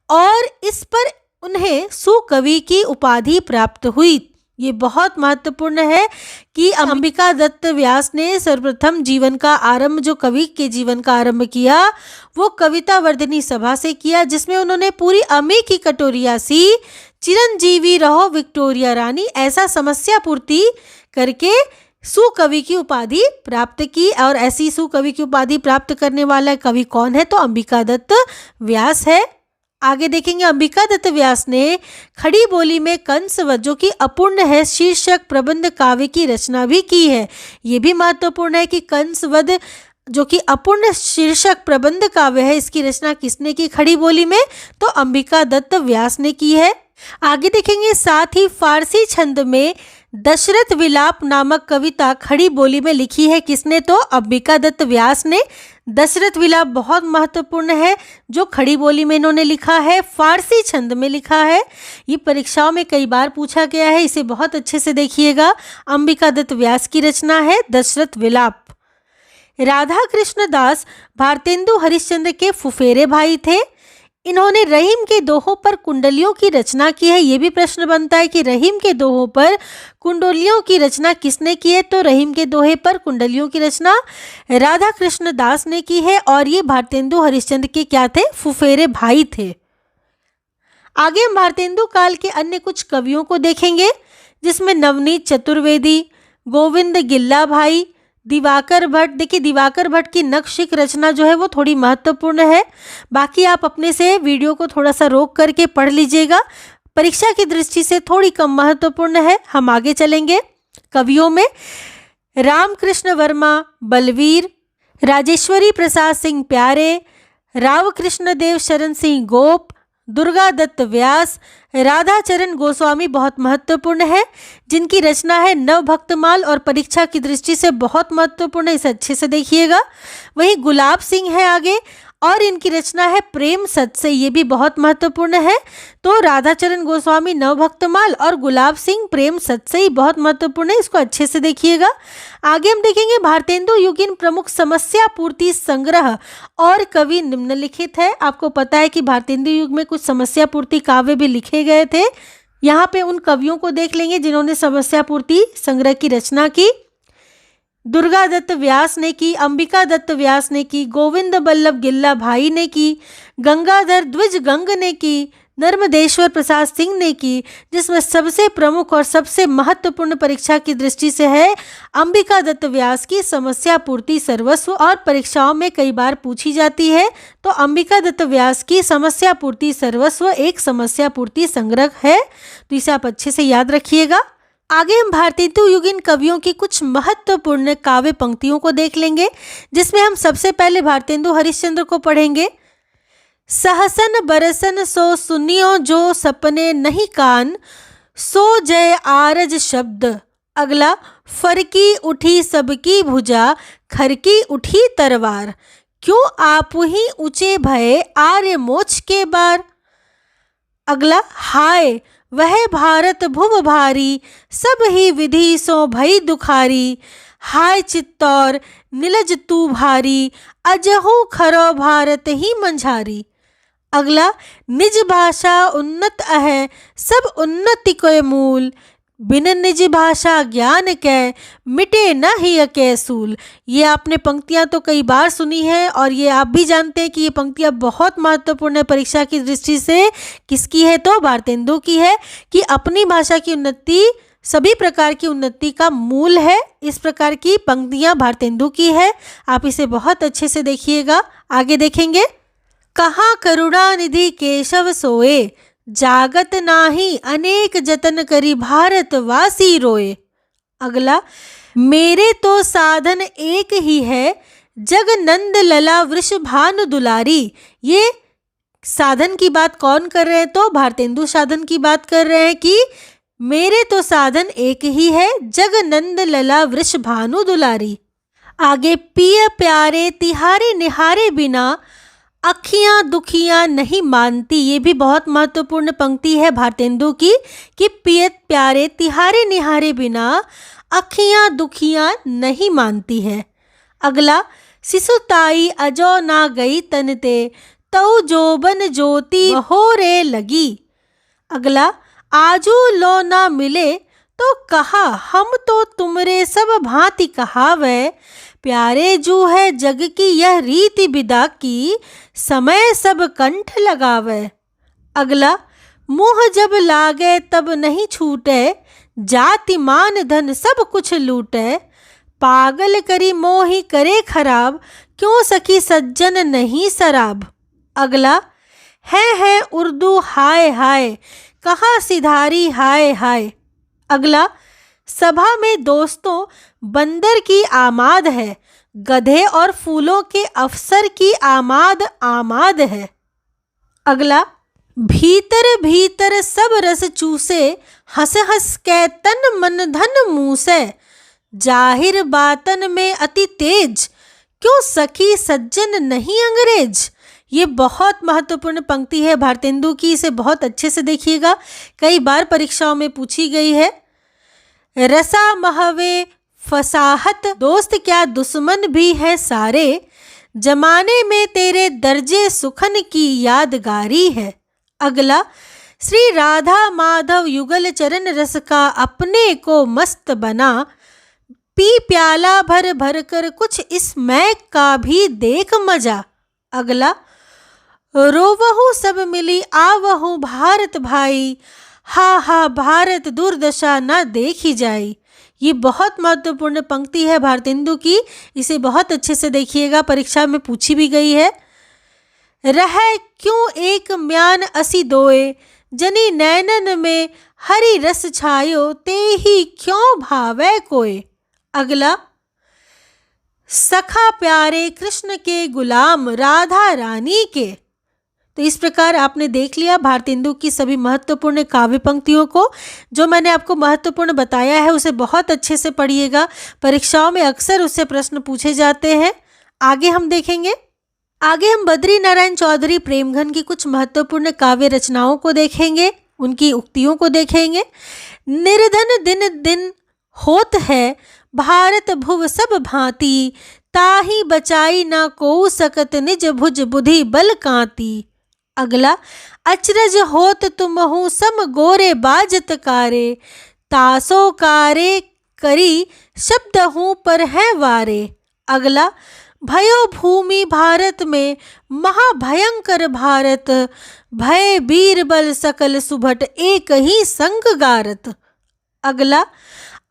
और इस पर उन्हें सुकवि की उपाधि प्राप्त हुई। ये बहुत महत्वपूर्ण है कि अंबिका दत्त व्यास ने सर्वप्रथम जीवन का आरंभ, जो कवि के जीवन का आरंभ किया, वो कविता वर्धिनी सभा से किया, जिसमें उन्होंने पूरी अमी की कटोरिया सी चिरंजीवी रहो विक्टोरिया रानी ऐसा समस्या पूर्ति करके सुकवि की उपाधि प्राप्त की। और ऐसी सुकवि की उपाधि प्राप्त करने वाला कवि कौन है, तो अंबिका दत्त व्यास है। आगे देखेंगे, अंबिका दत्त व्यास ने खड़ी बोली में कंसवध, जो कि अपूर्ण है, शीर्षक प्रबंध काव्य की रचना भी की है। ये भी महत्वपूर्ण है कि कंसवध जो कि अपूर्ण शीर्षक प्रबंध काव्य है, इसकी रचना किसने की खड़ी बोली में, तो अंबिका दत्त व्यास ने की है। आगे देखेंगे, साथ ही फारसी छंद में दशरथ विलाप नामक कविता खड़ी बोली में लिखी है। किसने, तो अंबिका दत्त व्यास ने। दशरथ विलाप बहुत महत्वपूर्ण है, जो खड़ी बोली में इन्होंने लिखा है, फारसी छंद में लिखा है। ये परीक्षाओं में कई बार पूछा गया है, इसे बहुत अच्छे से देखिएगा। अंबिका दत्त व्यास की रचना है दशरथ विलाप। राधा कृष्ण दास भारतेंदु हरिश्चंद्र के फुफेरे भाई थे। इन्होंने रहीम के दोहों पर कुंडलियों की रचना की है। ये भी प्रश्न बनता है कि रहीम के दोहों पर कुंडलियों की रचना किसने की है? तो रहीम के दोहे पर कुंडलियों की रचना राधा कृष्ण दास ने की है और ये भारतेंदु हरिश्चंद्र के क्या थे? फुफेरे भाई थे। आगे हम भारतेंदु काल के अन्य कुछ कवियों को देखेंगे, जिसमें नवनीत चतुर्वेदी, गोविंद गिल्ला भाई, दिवाकर भट्ट। देखिए दिवाकर भट्ट की नक्शिक रचना जो है वो थोड़ी महत्वपूर्ण है, बाकी आप अपने से वीडियो को थोड़ा सा रोक करके पढ़ लीजिएगा, परीक्षा की दृष्टि से थोड़ी कम महत्वपूर्ण है। हम आगे चलेंगे। कवियों में रामकृष्ण वर्मा बलवीर, राजेश्वरी प्रसाद सिंह प्यारे, राव कृष्ण देव शरण सिंह गोप, दुर्गा दत्त व्यास, राधाचरण गोस्वामी बहुत महत्वपूर्ण है, जिनकी रचना है नवभक्तमाल और परीक्षा की दृष्टि से बहुत महत्वपूर्ण है, इसे अच्छे से देखिएगा। वहीं गुलाब सिंह है आगे और इनकी रचना है प्रेम सत्सई, ये भी बहुत महत्वपूर्ण है। तो राधाचरण गोस्वामी नवभक्तमाल और गुलाब सिंह प्रेम सत्सई बहुत महत्वपूर्ण है, इसको अच्छे से देखिएगा। आगे हम देखेंगे भारतेंदु युगीन प्रमुख समस्या पूर्ति संग्रह और कवि निम्नलिखित है। आपको पता है कि भारतेंदु युग में कुछ समस्या पूर्ति काव्य भी लिखे गए थे। यहाँ पे उन कवियों को देख लेंगे जिन्होंने समस्या पूर्ति संग्रह की रचना की। दुर्गा दत्त व्यास ने की, अंबिका दत्त व्यास ने की, गोविंद बल्लभ गिल्ला भाई ने की, गंगाधर द्विज गंग ने की, नर्मदेश्वर प्रसाद सिंह ने की, जिसमें सबसे प्रमुख और सबसे महत्वपूर्ण परीक्षा की दृष्टि से है अंबिका दत्त व्यास की समस्या पूर्ति सर्वस्व और परीक्षाओं में कई बार पूछी जाती है। तो अंबिका दत्त व्यास की समस्या पूर्ति सर्वस्व एक समस्या पूर्ति संग्रह है, तो इसे आप अच्छे से याद रखिएगा। आगे हम भारतेंदु युगीन कवियों की कुछ महत्वपूर्ण काव्य पंक्तियों को देख लेंगे, जिसमें हम सबसे पहले भारतेंदु हरिश्चंद्र को पढ़ेंगे। सहसन बरसन सो सुनियो जो सपने नहीं कान, सो जय आरज शब्द। अगला फरकी उठी सबकी भुजा, खरकी उठी तरवार, क्यों आप ही ऊंचे भये आर्य मोक्ष के बार। अगला हाय वह भारत भुव भारी, सब ही विधि सो भई दुखारी, हाय चित्तौर नीलज तू भारी, अजहू खरो भारत ही मंझारी। अगला निज भाषा उन्नत है, सब उन्नति को मूल, बिन निज भाषा ज्ञान के, मिटे न ही अके सूल। ये आपने पंक्तियां तो कई बार सुनी है और ये आप भी जानते हैं कि ये पंक्तियां बहुत महत्वपूर्ण है परीक्षा की दृष्टि से। किसकी है? तो भारतेंदु की है कि अपनी भाषा की उन्नति सभी प्रकार की उन्नति का मूल है। इस प्रकार की पंक्तियां भारतेंदु की है, आप इसे बहुत अच्छे से देखिएगा। आगे देखेंगे। कहाँ करुणा निधि केशव सोए, जागत नाही अनेक जतन करी भारतवासी रोए। अगला मेरे तो साधन एक ही है, जग नंद लला वृषभानु दुलारी। ये साधन की बात कौन कर रहे हैं? तो भारतेंदु साधन की बात कर रहे हैं कि मेरे तो साधन एक ही है, जग नंद लला वृषभानु दुलारी। आगे पिय प्यारे तिहारे निहारे बिना, अखियां दुखियां नहीं मानती। ये भी बहुत महत्वपूर्ण पंक्ति है भारतेंदु की कि पियत प्यारे तिहारे निहारे बिना, अखियां दुखियां नहीं मानती है। अगला सिसुताई अजो ना गई तनते, तऊ जोबन ज्योति बहोरे लगी। अगला आजू लो ना मिले, तो कहा हम तो तुमरे सब भांति कहावे, प्यारे जू है जग की यह रीति विदा की, समय सब कंठ लगावे। अगला मुँह जब लागे तब नहीं छूटे, जाति मान धन सब कुछ लूटे, पागल करी मोही करे खराब, क्यों सखी सज्जन नहीं शराब। अगला है उर्दू हाय हाय, कहाँ सिधारी हाय हाय। अगला सभा में दोस्तों बंदर की आमाद है, गधे और फूलों के अफसर की आमाद आमाद है। अगला भीतर भीतर सब रस चूसे, हंस हंस के तन मन धन मूसे, जाहिर बातन में अति तेज, क्यों सखी सज्जन नहीं अंग्रेज। ये बहुत महत्वपूर्ण पंक्ति है भारतेंदु की, इसे बहुत अच्छे से देखिएगा, कई बार परीक्षाओं में पूछी गई है। रसा महवे फसाहत, दोस्त क्या दुश्मन भी है सारे, जमाने में तेरे दर्जे सुखन की यादगारी है। अगला, श्री राधा माधव युगल चरण रस का अपने को मस्त बना, पी प्याला भर भर कर कुछ इस मैक का भी देख मजा। अगला, रोवहु सब मिली आवहु भारत भाई, हा हा भारत दुर्दशा न देखी जाई। ये बहुत महत्वपूर्ण पंक्ति है भारतेंदु की, इसे बहुत अच्छे से देखिएगा, परीक्षा में पूछी भी गई है। रह क्यों एक म्यान असी दोए, जनी नैनन में हरि रस छायो, ते ही क्यों भावै कोय। अगला, सखा प्यारे कृष्ण के गुलाम राधा रानी के। तो इस प्रकार आपने देख लिया भारतेंदु की सभी महत्वपूर्ण काव्य पंक्तियों को। जो मैंने आपको महत्वपूर्ण बताया है उसे बहुत अच्छे से पढ़िएगा, परीक्षाओं में अक्सर उससे प्रश्न पूछे जाते हैं। आगे हम देखेंगे, आगे हम बद्री नारायण चौधरी प्रेमघन की कुछ महत्वपूर्ण काव्य रचनाओं को देखेंगे, उनकी उक्तियों को देखेंगे। निर्धन दिन दिन होत है, भारत भुव सब भांति, ताही बचाई ना को सकत, निज भुज बुद्धि बल कांति। अगला, अचरज होत तुमहु सम गोरे बाजत कारे, तासो कारे करी शब्द हूँ पर है वारे। अगला, भयो भूमि भारत में महाभयंकर भारत, भय बीरबल सकल सुभट एक ही संग गारत। अगला,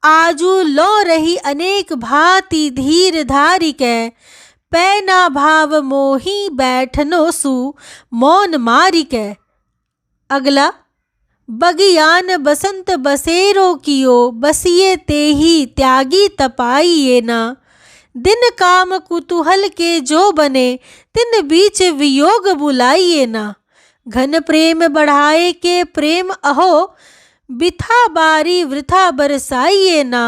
आजू लो रही अनेक भांति धीर धारी कै, पैना भाव मोही बैठनो सु मौन मारी कै। अगला, बगियान बसंत बसेरो कियो, बसिए तेही त्यागी तपाइए ना, दिन काम कुतूहल के जो बने, तिन बीच वियोग बुलाइए ना। घन प्रेम बढ़ाए के प्रेम अहो, बिथा बारी वृथा बरसाइए ना,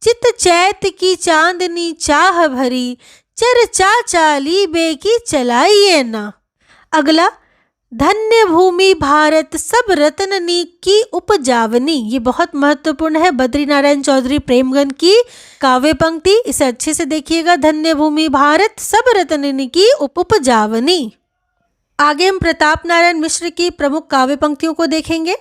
चित चैत की चांदनी चाह भरी, चर्चा चाली बेकी चलाइए ना। अगला, धन्य भूमि भारत सब रत्ननी की उपजावनी। ये बहुत महत्वपूर्ण है, बद्री नारायण चौधरी प्रेमघन की काव्य पंक्ति, इसे अच्छे से देखिएगा। धन्य भूमि भारत सब रत्ननी की उपजावनी। आगे हम प्रताप नारायण मिश्र की प्रमुख काव्य पंक्तियों को देखेंगे।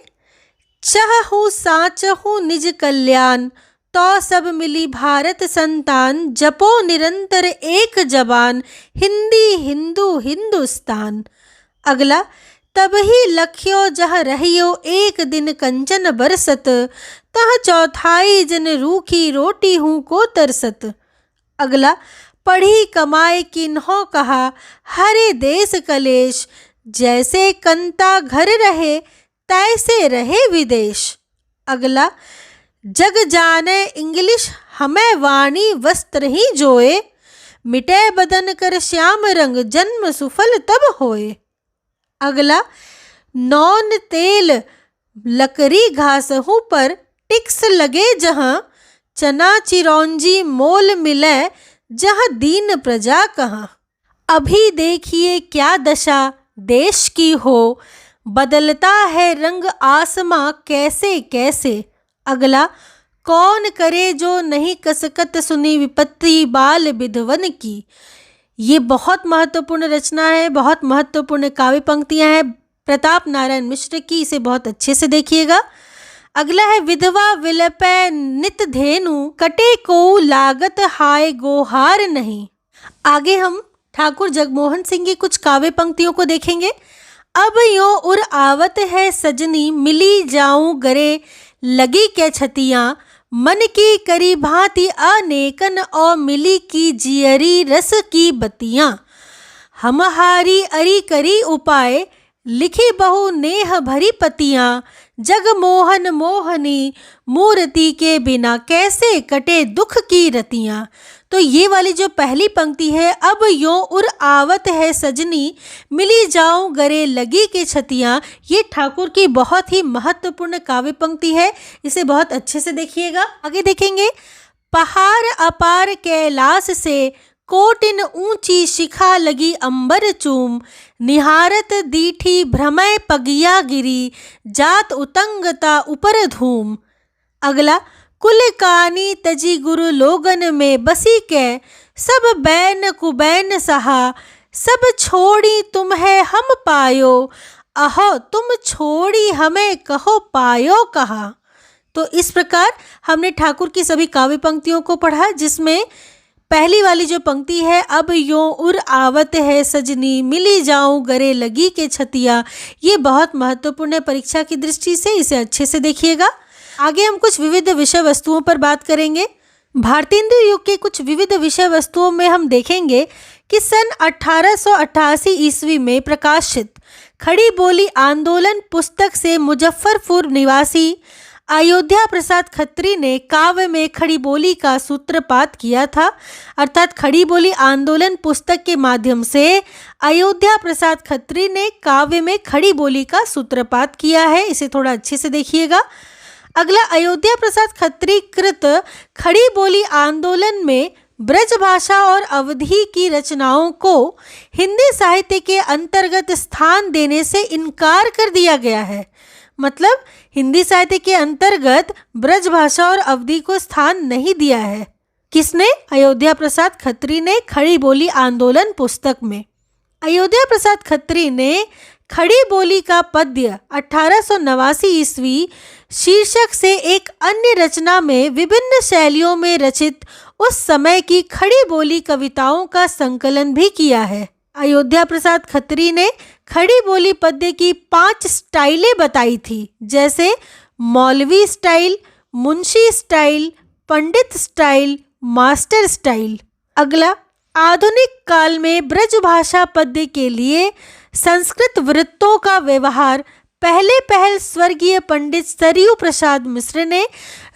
चाहूँ साचहूँ निज कल्याण, तो सब मिली भारत संतान, जपो निरंतर एक जबान, हिंदी हिंदू हिंदुस्तान। अगला, तब ही लखियो जह रहियो एक दिन कंचन बरसत, तह चौथाई जन रूखी रोटी हूँ को तरसत। अगला, पढ़ी कमाए किन्हों कहा, हरे देश कलेश, जैसे कंता घर रहे, तैसे रहे विदेश। अगला, जग जाने इंग्लिश हमें वाणी वस्त्र ही जोए, मिटे बदन कर श्याम रंग, जन्म सुफल तब होए। अगला, नौन तेल लकड़ी घासहूँ पर, टिक्स लगे जहाँ, चना चिरौंजी मोल मिले, जहाँ दीन प्रजा कहाँ। अभी देखिए क्या दशा देश की हो, बदलता है रंग आसमां कैसे कैसे। अगला, कौन करे जो नहीं कसकत, सुनी विपत्ति बाल विधवन की। ये बहुत महत्वपूर्ण रचना है, बहुत महत्वपूर्ण काव्य पंक्तियां हैं प्रताप नारायण मिश्र की, इसे बहुत अच्छे से देखिएगा। अगला है, विधवा विलपै नित धेनु, कटे को लागत हाय गोहार नहीं। आगे हम ठाकुर जगमोहन सिंह की कुछ काव्य पंक्तियों को देखेंगे। अब यो उर आवत है सजनी, मिली जाऊं गरे लगी के छतियाँ, मन की करी भांति अनेकन, और मिली की जियरी रस की बतियाँ। हमहारी अरी करी उपाय, लिखी बहु नेह भरी पतियाँ, जग मोहन मोहनी मूर्ति के बिना, कैसे कटे दुख की रतियाँ। तो ये वाली जो पहली पंक्ति है, अब यो उर आवत है सजनी, मिली जाऊं गरे लगी के छतियाँ, ये ठाकुर की बहुत ही महत्वपूर्ण काव्य पंक्ति है, इसे बहुत अच्छे से देखिएगा। आगे देखेंगे, पहाड़ अपार कैलाश से, कोटिन ऊंची शिखा लगी अंबर चूम, निहारत दीठी भ्रमय पगिया गिरी, जात उतंगता ऊपर धूम। अगला, कुल कानी तजी गुरु लोगन में, बसी कै सब बैन कुबैन सहा, सब छोड़ी तुम्हें हम पायो, अहो तुम छोड़ी हमें कहो पायो कहा। तो इस प्रकार हमने ठाकुर की सभी काव्य पंक्तियों को पढ़ा, जिसमें पहली वाली जो पंक्ति है, अब यों उर आवत है सजनी, मिली जाऊं गरे लगी के छतिया, ये बहुत महत्वपूर्ण है परीक्षा की दृष्टि से, इसे अच्छे से देखिएगा। आगे हम कुछ विविध विषय वस्तुओं पर बात करेंगे। भारतेंदु युग के कुछ विविध विषय वस्तुओं में हम देखेंगे कि सन 1888 ईस्वी में प्रकाशित खड़ी बोली आंदोलन पुस्तक से मुजफ्फरपुर निवासी अयोध्या प्रसाद खत्री ने काव्य में खड़ी बोली का सूत्रपात किया था। अर्थात खड़ी बोली आंदोलन पुस्तक के माध्यम से अयोध्या प्रसाद खत्री ने काव्य में खड़ी बोली का सूत्रपात किया है, इसे थोड़ा अच्छे से देखिएगा। अगला, अयोध्या प्रसाद खत्री कृत खड़ी बोली आंदोलन में ब्रज भाषा और अवधी की रचनाओं को हिंदी साहित्य के अंतर्गत स्थान देने से इनकार कर दिया गया है। मतलब हिंदी साहित्य के अंतर्गत ब्रज भाषा और अवधी को स्थान नहीं दिया है। किसने? अयोध्या प्रसाद खत्री ने खड़ी बोली आंदोलन पुस्तक में। अयोध्या प्रसाद खत्री ने खड़ी बोली का पद्य 1889 ईस्वी शीर्षक से एक अन्य रचना में विभिन्न शैलियों में रचित उस समय की खड़ी बोली कविताओं का संकलन भी किया है। अयोध्या प्रसाद खत्री ने खड़ी बोली पद्य की 5 स्टाइलें बताई थी, जैसे मौलवी स्टाइल, मुंशी स्टाइल, पंडित स्टाइल, मास्टर स्टाइल। अगला, आधुनिक काल में ब्रज भाषा पद्य के लिए संस्कृत वृत्तों का व्यवहार पहल स्वर्गीय पंडित सरयू प्रसाद मिश्र ने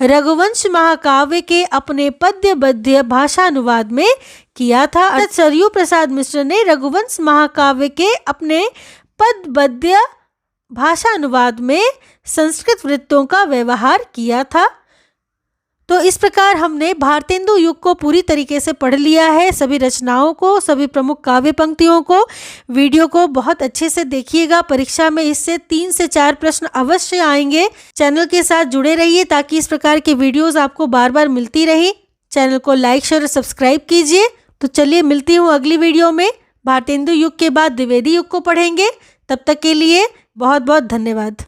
रघुवंश महाकाव्य के अपने पद्य बद्य भाषानुवाद में किया था। सरयू प्रसाद मिश्र ने रघुवंश महाकाव्य के अपने पद बद्य भाषानुवाद में संस्कृत वृत्तों का व्यवहार किया था। तो इस प्रकार हमने भारतेंदु युग को पूरी तरीके से पढ़ लिया है, सभी रचनाओं को, सभी प्रमुख काव्य पंक्तियों को। वीडियो को बहुत अच्छे से देखिएगा, परीक्षा में इससे 3 से 4 प्रश्न अवश्य आएंगे। चैनल के साथ जुड़े रहिए ताकि इस प्रकार के वीडियोस आपको बार बार मिलती रही। चैनल को लाइक शेयर और सब्सक्राइब कीजिए। तो चलिए मिलती हूँ अगली वीडियो में। भारतेंदु युग के बाद द्विवेदी युग को पढ़ेंगे। तब तक के लिए बहुत बहुत धन्यवाद।